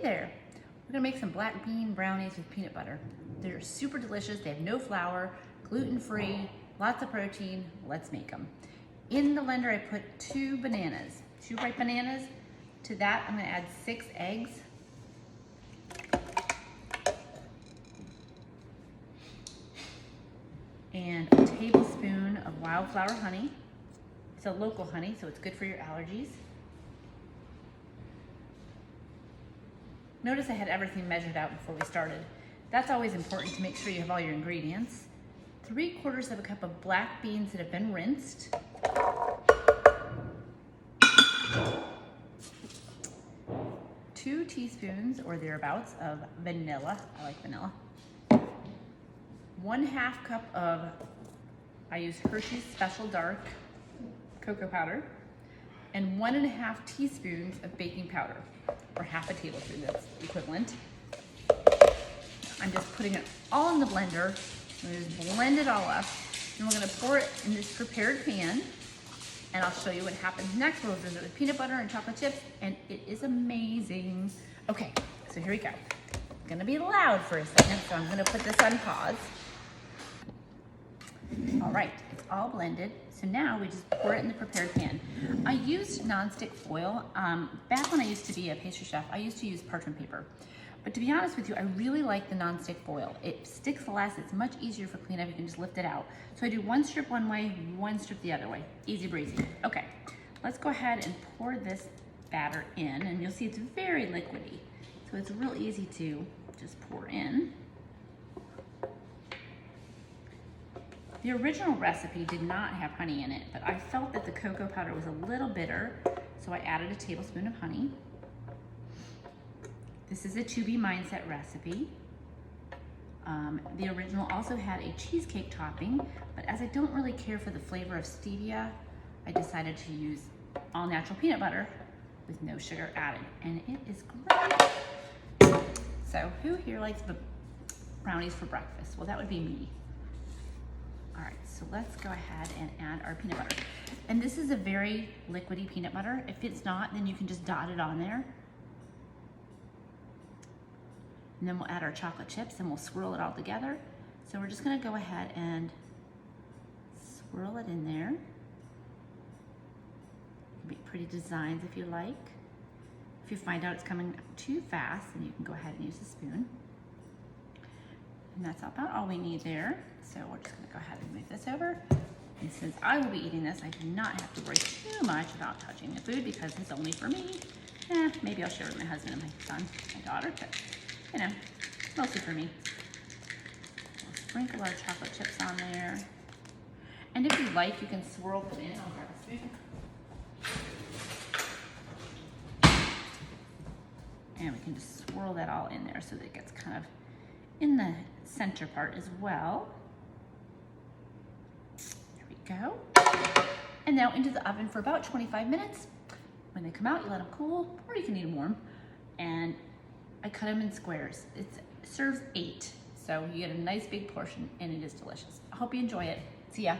there. We're gonna make some black bean brownies with peanut butter. They're super delicious. They have no flour, gluten-free, lots of protein. Let's make them. In the blender, I put 2 bananas, 2 ripe bananas. To that, I'm gonna add 6 eggs. And a tablespoon of wildflower honey. It's a local honey, so it's good for your allergies. Notice I had everything measured out before we started. That's always important to make sure you have all your ingredients. 3/4 of a cup of black beans that have been rinsed. 2 teaspoons or thereabouts of vanilla. I like vanilla. 1/2 cup of, I use Hershey's Special Dark cocoa powder, and 1.5 teaspoons of baking powder, or 1/2 tablespoon, that's equivalent. I'm just putting it all in the blender. I'm gonna just blend it all up, and we're gonna pour it in this prepared pan, and I'll show you what happens next. We'll visit with peanut butter and chocolate chips, and it is amazing. Okay, so here we go. It's gonna be loud for a second, so I'm gonna put this on pause. All right, it's all blended. So now we just pour it in the prepared pan. I used nonstick foil. Back when I used to be a pastry chef, I used to use parchment paper. But to be honest with you, I really like the nonstick foil. It sticks less, it's much easier for cleanup, you can just lift it out. So I do 1 strip one way, 1 strip the other way. Easy breezy. Okay, let's go ahead and pour this batter in, and you'll see it's very liquidy. So it's real easy to just pour in. The original recipe did not have honey in it, but I felt that the cocoa powder was a little bitter, so I added a tablespoon of honey. This is a To Be Mindset recipe. The original also had a cheesecake topping, but as I don't really care for the flavor of stevia, I decided to use all natural peanut butter with no sugar added, and it is great. So who here likes brownies for breakfast? Well, that would be me. All right, so let's go ahead and add our peanut butter. And this is a very liquidy peanut butter. If it's not, then you can just dot it on there. And then we'll add our chocolate chips and we'll swirl it all together. So we're just gonna go ahead and swirl it in there. Make pretty designs if you like. If you find out it's coming too fast, then you can go ahead and use a spoon. And that's about all we need there. So we're just gonna go ahead and move this over. And since I will be eating this, I do not have to worry too much about touching the food because it's only for me. Maybe I'll share with my husband and my son, my daughter, but you know, mostly for me. We'll sprinkle our chocolate chips on there. And if you like, you can swirl them in. I'll grab a spoon. And we can just swirl that all in there so that it gets kind of in the center part as well. There we go. And now into the oven for about 25 minutes. When they come out, you let them cool, or you can eat them warm. And I cut them in squares. It serves 8, so you get a nice big portion, and it is delicious. I hope you enjoy it. See ya.